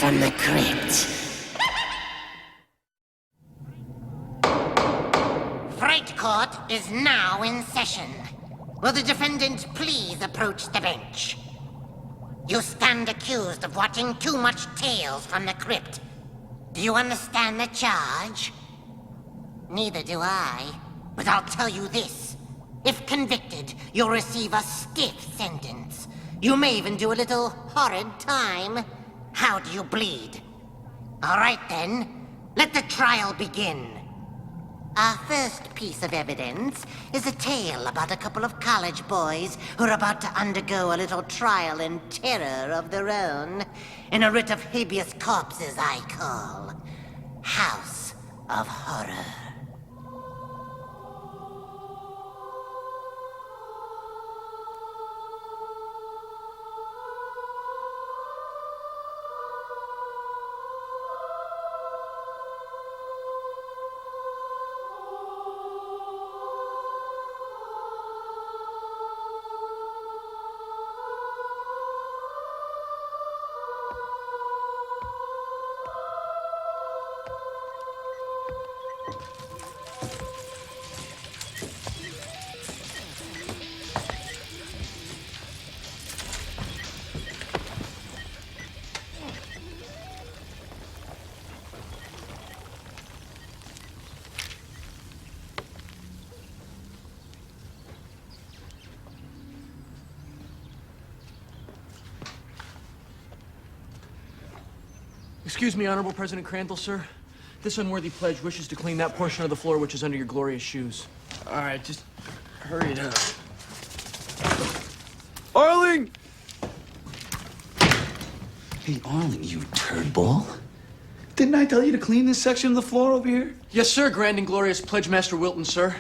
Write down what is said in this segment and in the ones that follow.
from the crypt. Fright Court is now in session. Will the defendant please approach the bench? You stand accused of watching too much Tales from the Crypt. Do you understand the charge? Neither do I, but I'll tell you this. If convicted, you'll receive a stiff sentence. You may even do a little horrid time. How do you bleed? All right then, let the trial begin. Our first piece of evidence is a tale about a couple of college boys who are about to undergo a little trial in terror of their own, in a writ of habeas corpus I call House of Horror. Excuse me, Honorable President Crandall, sir. This unworthy pledge wishes to clean that portion of the floor which is under your glorious shoes. All right, just hurry it up. Arling! Hey, Arling, you turd ball. Didn't I tell you to clean this section of the floor over here? Yes, sir, Grand and Glorious Pledge Master Wilton, sir.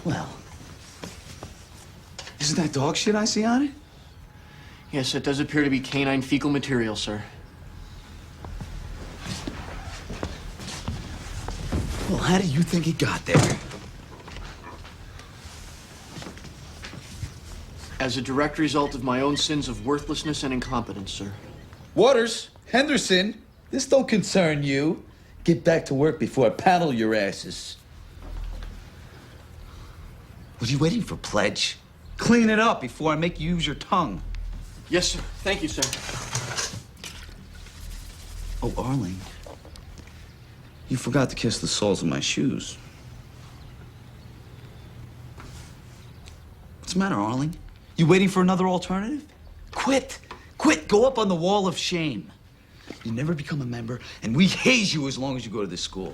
Well, isn't that dog shit I see on it? Yes, it does appear to be canine fecal material, sir. Well, how do you think it got there? As a direct result of my own sins of worthlessness and incompetence, sir. Waters, Henderson, this don't concern you. Get back to work before I paddle your asses. What are you waiting for, Pledge? Clean it up before I make you use your tongue. Yes, sir. Thank you, sir. Oh, Arling, you forgot to kiss the soles of my shoes. What's the matter, Arling? You waiting for another alternative? Quit! Quit! Go up on the wall of shame. You never become a member, and we haze you as long as you go to this school.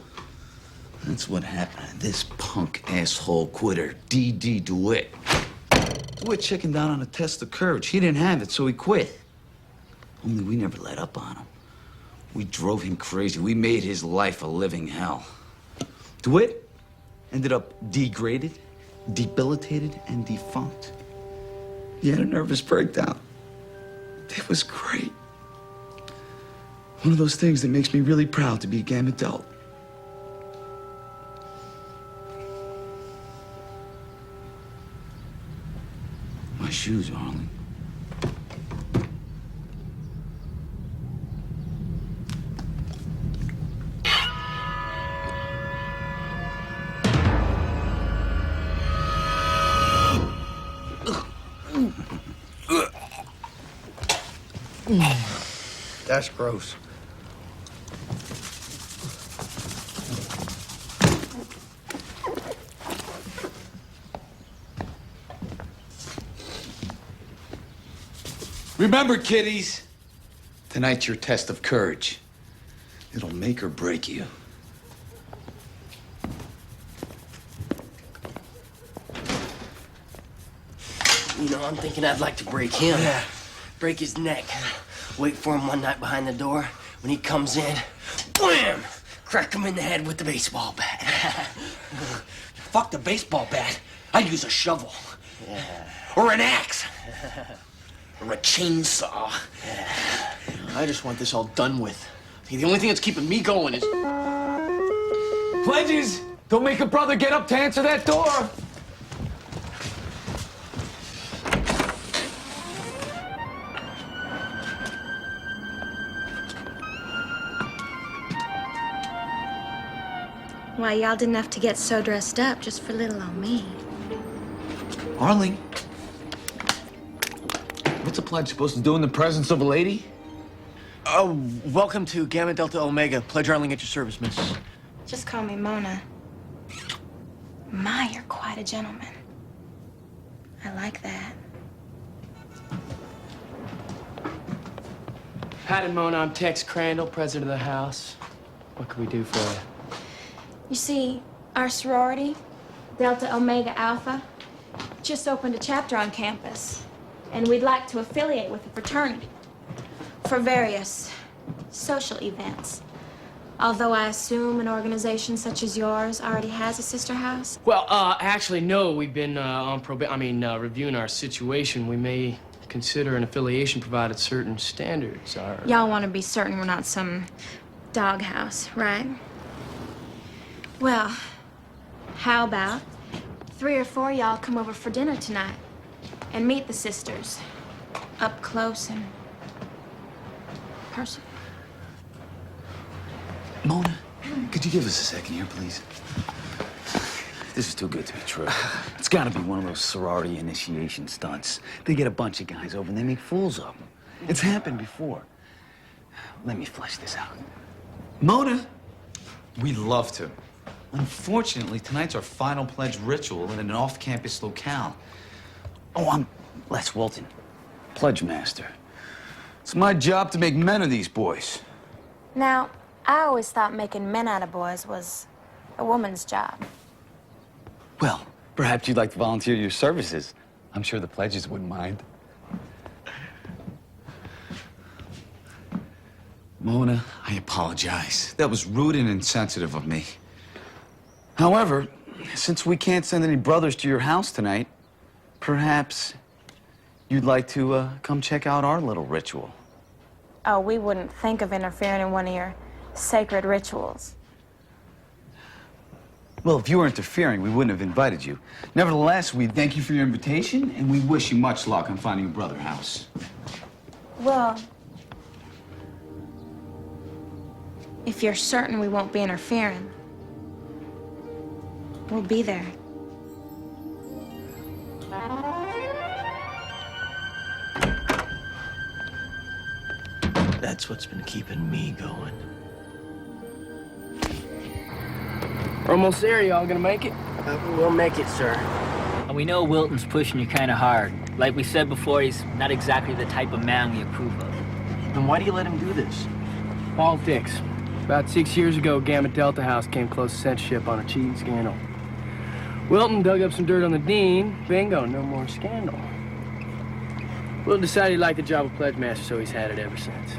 That's what happened to this punk asshole quitter, D.D. DeWitt. DeWitt chickened down on a test of courage. He didn't have it, so he quit. Only we never let up on him. We drove him crazy. We made his life a living hell. DeWitt ended up degraded, debilitated, and defunct. He had a nervous breakdown. It was great. One of those things that makes me really proud to be a Gamma Delta. My shoes, Arling. That's gross. Remember, kiddies, tonight's your test of courage. It'll make or break you. You know, I'm thinking I'd like to break him. Yeah. Break his neck. Wait for him one night behind the door. When he comes in, wham! Crack him in the head with the baseball bat. Fuck the baseball bat. I'd use a shovel. Yeah. Or an axe. Or a chainsaw. I just want this all done with. The only thing that's keeping me going is... Pledges, don't make a brother get up to answer that door. Why, y'all didn't have to get so dressed up just for little old me. Arling, what's a pledge supposed to do in the presence of a lady? Oh, welcome to Gamma Delta Omega. Pledge Arling at your service, miss. Just call me Mona. My, you're quite a gentleman. I like that. Pat and Mona, I'm Tex Crandall, president of the house. What can we do for you? You see, our sorority, Delta Omega Alpha, just opened a chapter on campus. And we'd like to affiliate with the fraternity for various social events. Although I assume an organization such as yours already has a sister house? Well, actually, no. We've been reviewing our situation. We may consider an affiliation provided certain standards are... Y'all want to be certain we're not some doghouse, right? Well, how about 3 or 4 y'all come over for dinner tonight and meet the sisters up close and personal? Mona, could you give us a second here, please? This is too good to be true. It's gotta be one of those sorority initiation stunts. They get a bunch of guys over and they make fools of them. It's happened before. Let me flesh this out. Mona, We'd love to. Unfortunately, tonight's our final pledge ritual in an off-campus locale. oh, I'm Les Wilton, pledge master. It's my job to make men of these boys. Now, I always thought making men out of boys was a woman's job. Well, perhaps you'd like to volunteer your services. I'm sure the pledges wouldn't mind. Mona, I apologize. That was rude and insensitive of me. However, since we can't send any brothers to your house tonight, perhaps you'd like to come check out our little ritual. Oh, we wouldn't think of interfering in one of your sacred rituals. Well, if you were interfering, we wouldn't have invited you. Nevertheless, we thank you for your invitation, and we wish you much luck on finding a brother house. Well, if you're certain we won't be interfering, we'll be there. That's what's been keeping me going. We're almost there. Y'all gonna make it? We'll make it, sir. And we know Wilton's pushing you kind of hard. Like we said before, he's not exactly the type of man we approve of. Then why do you let him do this? Politics. About 6 years ago, Gamma Delta House came close to censorship on a cheating scandal. Wilton dug up some dirt on the dean. Bingo, no more scandal. Wilton decided he liked the job of pledge master, so he's had it ever since.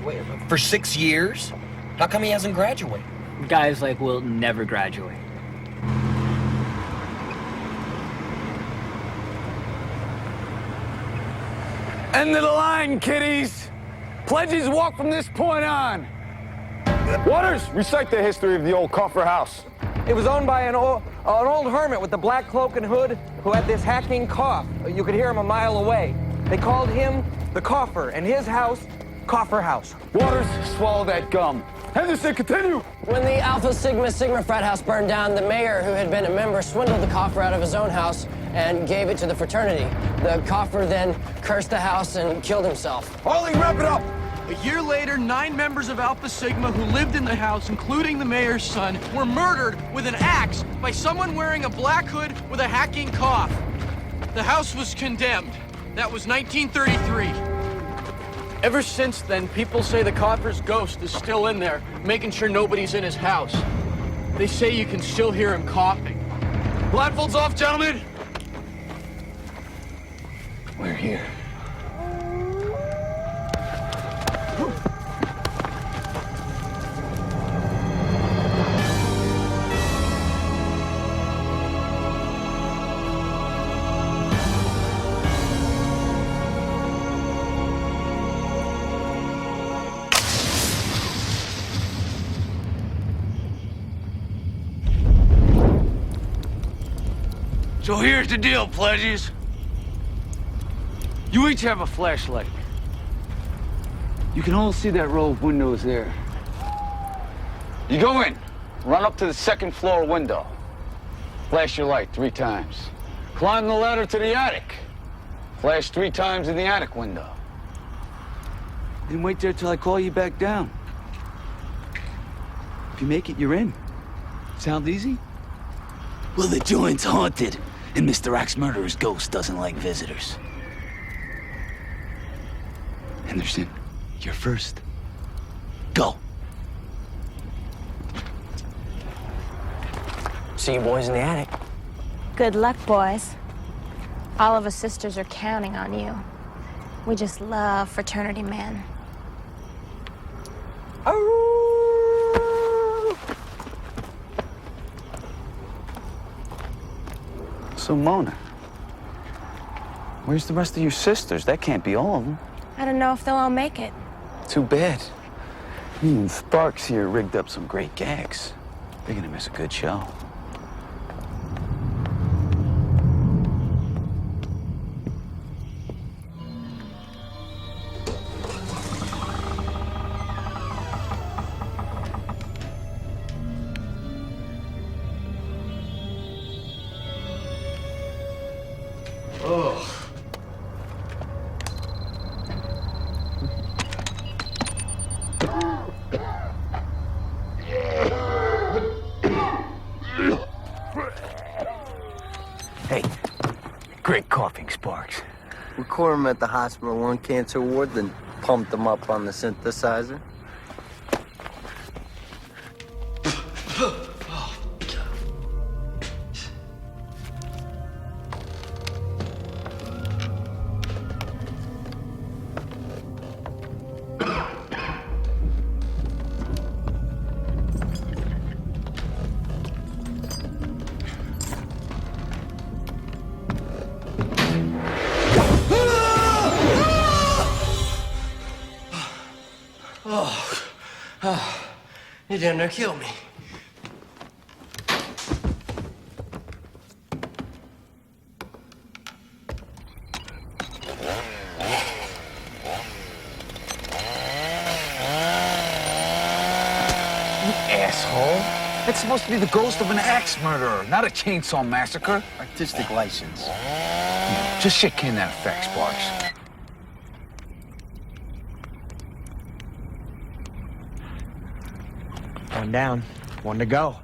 Wait, for 6 years? How come he hasn't graduated? Guys like Wilton never graduate. End of the line, kiddies. Pledges walk from this point on. Waters, recite the history of the old coffer house. It was owned by an old hermit with the black cloak and hood who had this hacking cough. You could hear him a mile away. They called him the Coffer, and his house, Coffer House. Waters, swallow that gum. Henderson, continue. When the Alpha Sigma Sigma frat house burned down, the mayor, who had been a member, swindled the coffer out of his own house and gave it to the fraternity. The coffer then cursed the house and killed himself. Harley, wrap it up. A year later, 9 members of Alpha Sigma who lived in the house, including the mayor's son, were murdered with an axe by someone wearing a black hood with a hacking cough. The house was condemned. That was 1933. Ever since then, people say the coffer's ghost is still in there, making sure nobody's in his house. They say you can still hear him coughing. Blindfolds off, gentlemen. We're here. So here's the deal, pledges. You each have a flashlight. You can all see that row of windows there. You go in, Run up to the second floor window. Flash your light 3 times. Climb the ladder to the attic. Flash 3 times in the attic window. Then wait there till I call you back down. If you make it, you're in. Sound easy? Well, the joint's haunted, and Mr. Axe Murderer's ghost doesn't like visitors. Henderson, you're first. Go. See you boys in the attic. Good luck, boys. All of us sisters are counting on you. We just love fraternity men. So, Mona, where's the rest of your sisters? That can't be all of them. I don't know if they'll all make it. Too bad. Me and Sparks here rigged up some great gags. They're gonna miss a good show. Hey, great coughing, Sparks. We caught him at the hospital lung cancer ward, then pumped him up on the synthesizer. You damn near killed me. Asshole. That's supposed to be the ghost of an axe murderer, not a chainsaw massacre. Artistic license. Just shit can that effect, Sparks. One down, one to go.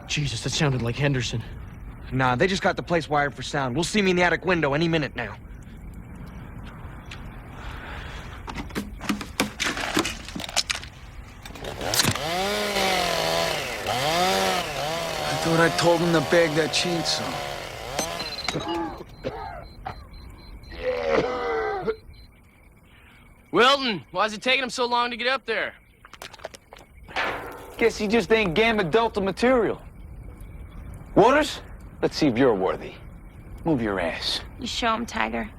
Jesus, that sounded like Henderson. Nah, they just got the place wired for sound. We'll see me in the attic window any minute now. I thought I told him to bag that chainsaw. Wilton, why's it taking him so long to get up there? Guess he just ain't Gamma Delta material. Waters, let's see if you're worthy. Move your ass. You show him, Tiger.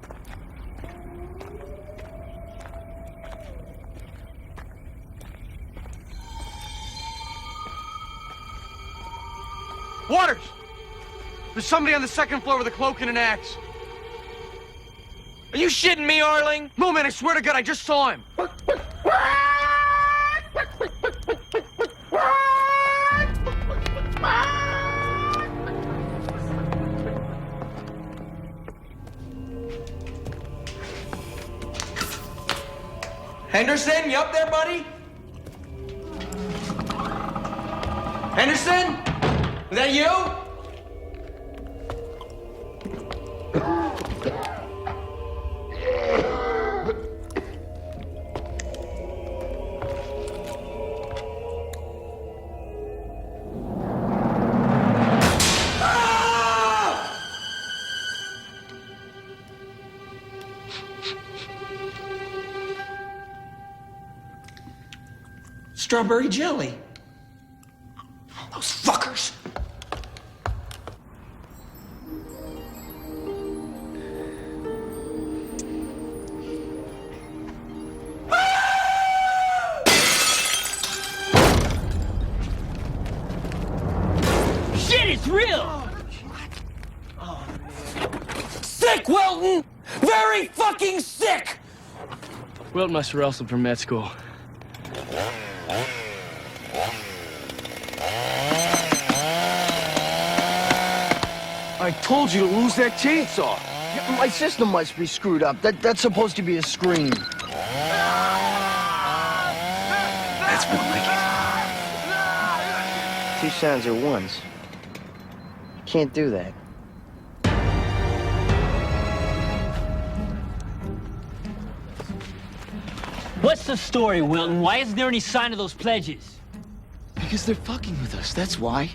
Waters! There's somebody on the second floor with a cloak and an axe. Are you shitting me, Arling? No, man, I swear to God, I just saw him. Henderson, you up there, buddy? Henderson? Is that you? Strawberry jelly. Those fuckers. Shit, it's real! Sick, Wilton! Very fucking sick! Wilton must have wrestled from med school. I told you to lose that chainsaw. Yeah, my system must be screwed up. That's supposed to be a scream. That's more like it. Two sounds at once. Can't do that. What's the story, Wilton? Why isn't there any sign of those pledges? Because they're fucking with us, that's why.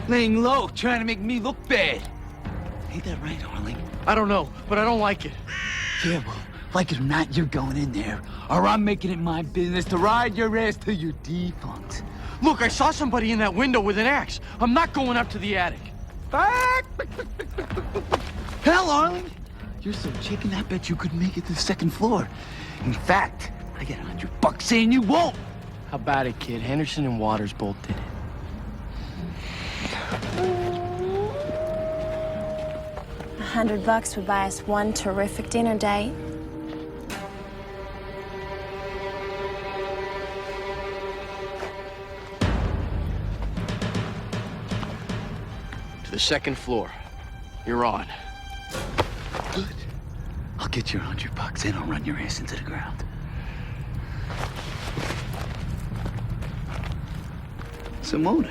Laying low, trying to make me look bad. Ain't that right, Arling? I don't know, but I don't like it. Yeah, well, like it or not, you're going in there, or I'm making it my business to ride your ass till you're defunct. Look, I saw somebody in that window with an axe. I'm not going up to the attic. Hell, Arling, you're so chicken, I bet you could make it to the second floor. In fact, I get $100 saying you won't. How about it, kid? Henderson and Waters both did it. $100 would buy us one terrific dinner date. To the second floor. You're on. Good. I'll get your $100 and I'll run your ass into the ground. So, Mona,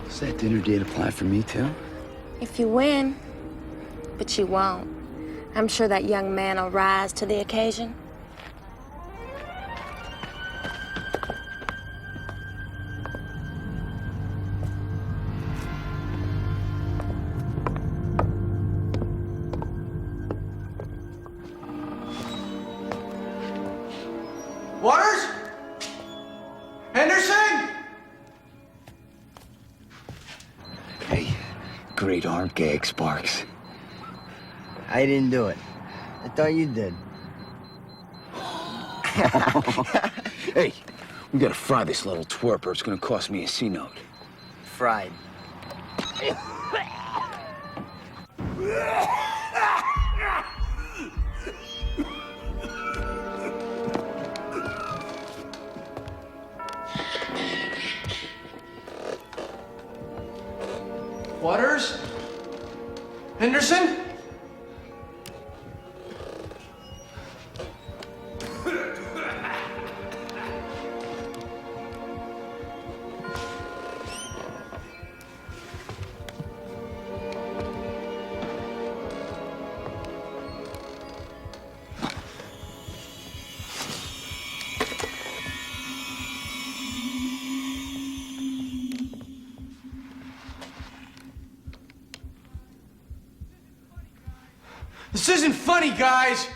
does that dinner date apply for me, too? If you win, but you won't. I'm sure that young man will rise to the occasion. Waters? Henderson? Hey, great arm gag, Sparks. I didn't do it. I thought you did. Hey, we gotta fry this little twerp or it's gonna cost me a C-note. Fried. Waters? Henderson? This isn't funny, guys!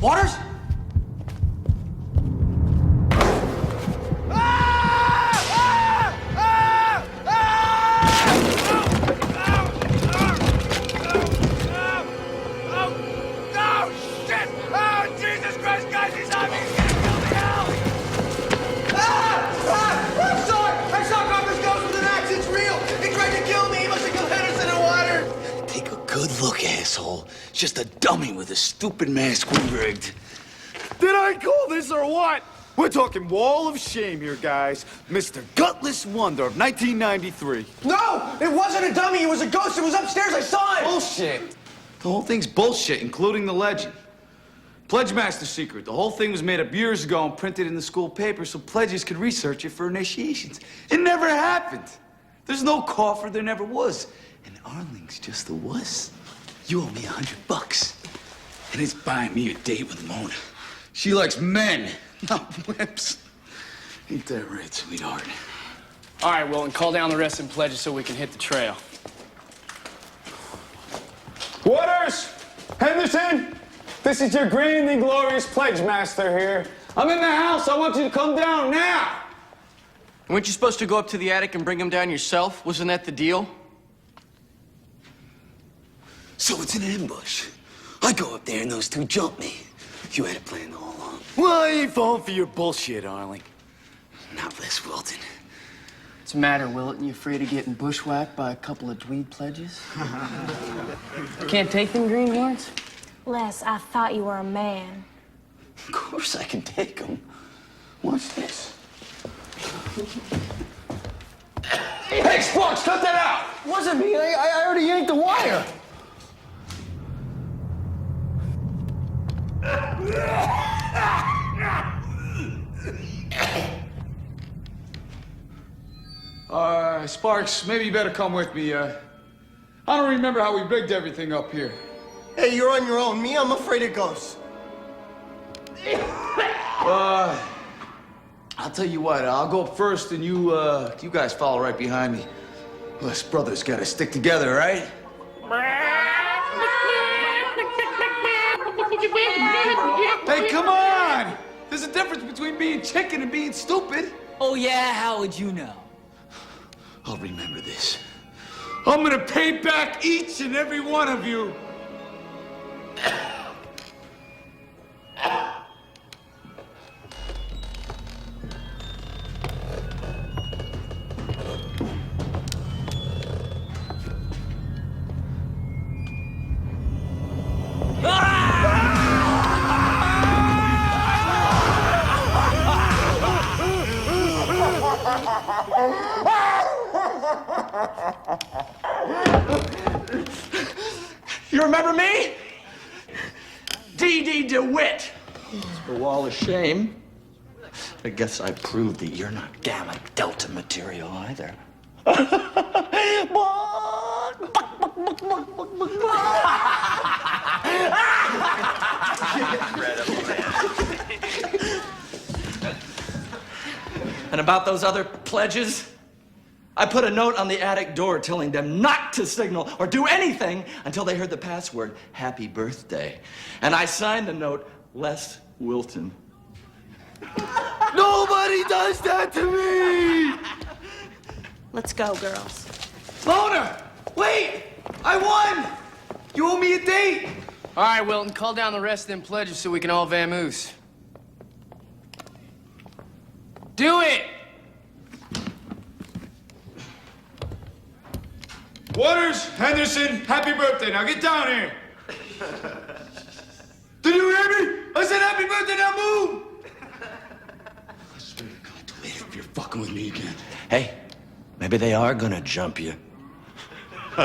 Waters? Good look, asshole. It's just a dummy with a stupid mask we rigged. Did I call this or what? We're talking wall of shame here, guys. Mr. Gutless Wonder of 1993. No! It wasn't a dummy. It was a ghost. It was upstairs. I saw it. Bullshit. The whole thing's bullshit, including the legend. Pledge master secret. The whole thing was made up years ago and printed in the school paper so pledges could research it for initiations. It never happened. There's no coffer. There never was. And Arling's just a wuss. You owe me $100. And it's buying me a date with Mona. She likes men, not wimps. Ain't that right, sweetheart? All right, Wilton, call down the rest and pledges so we can hit the trail. Waters! Henderson! This is your grand and glorious pledge master here. I'm in the house. I want you to come down now. Weren't you supposed to go up to the attic and bring him down yourself? Wasn't that the deal? So it's an ambush. I go up there and those two jump me. You had it planned all along. Well, I ain't falling for your bullshit, Arling. Not this, Wilton. What's the matter, Wilton? You afraid of getting bushwhacked by a couple of dweeb pledges? Can't take them greenhorns? Les, I thought you were a man. Of course I can take them. Watch this. Hey, Sparks, cut that out! Wasn't me. I already yanked the wire. Sparks, maybe you better come with me. I don't remember how we rigged everything up here. Hey, you're on your own. Me, I'm afraid of ghosts. I'll tell you what, I'll go up first and you guys follow right behind me. Us brothers gotta stick together, right? Hey, come on! There's a difference between being chicken and being stupid. Oh, yeah? How would you know? I'll remember this. I'm gonna pay back each and every one of you. You remember me? D.D. DeWitt. The wall of shame. I guess I proved that you're not Gamma Delta material either. And about those other pledges? I put a note on the attic door telling them not to signal or do anything until they heard the password, Happy Birthday. And I signed the note, Les Wilton. Nobody does that to me! Let's go, girls. Lona! Wait! I won! You owe me a date! All right, Wilton, call down the rest of them pledges so we can all vamoose. Do it! Waters, Henderson, happy birthday. Now get down here. Did you hear me? I said happy birthday, now move! I swear to God, to live if you're fucking with me again. Hey, maybe they are gonna jump you. Go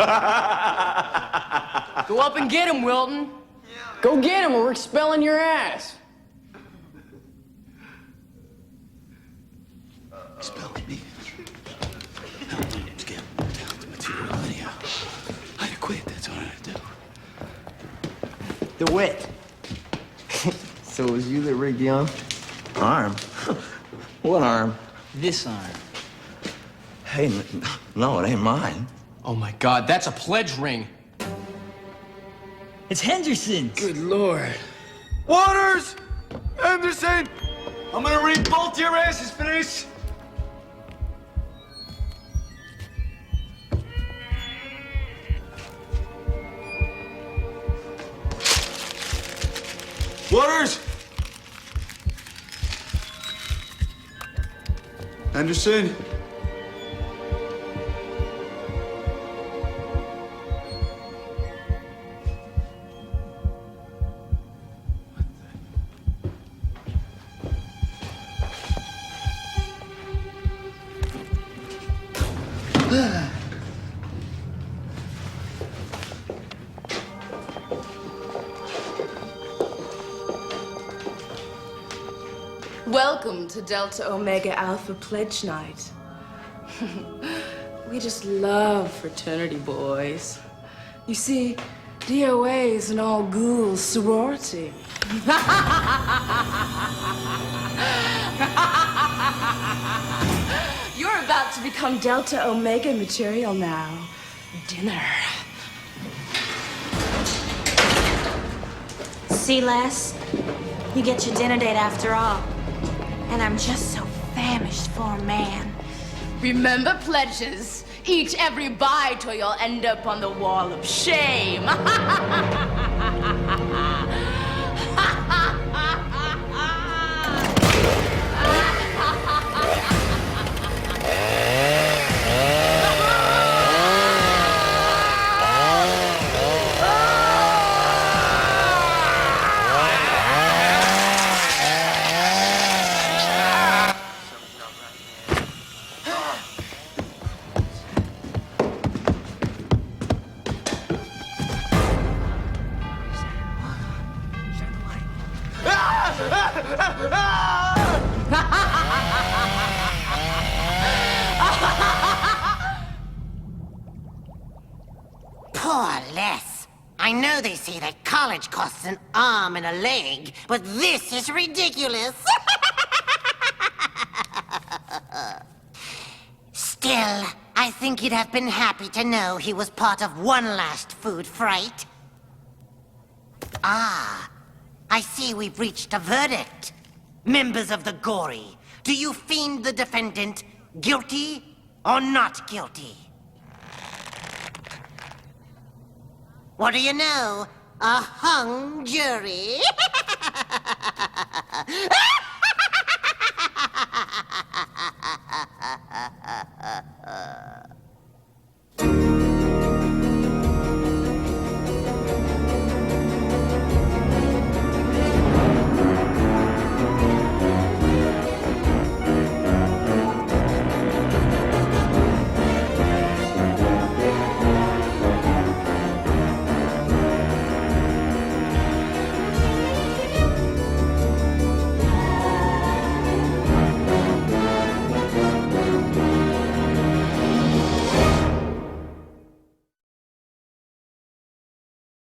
up and get him, Wilton. Go get him or we're expelling your ass. Expel me. No, let's get down to material anyhow. I quit, that's what I do. DeWitt. So it was you that rigged the arm? Arm? What arm? This arm. Hey, no, it ain't mine. Oh my God, that's a pledge ring. It's Henderson's. Good Lord. Waters! Henderson! I'm gonna re-bolt your asses for this. Waters! Henderson? Welcome to Delta Omega Alpha Pledge Night. We just love fraternity boys. You see, DOA is an all-ghoul sorority. You're about to become Delta Omega material now. Dinner. See, Les? You get your dinner date after all. And I'm just so famished for a man. Remember pledges. Each every bite or you'll end up on the wall of shame. Poor Les. I know they say that college costs an arm and a leg, but this is ridiculous. Still, I think he'd have been happy to know he was part of one last food fright. Ah, I see we've reached a verdict. Members of the Gory, do you find the defendant guilty or not guilty? What do you know? A hung jury.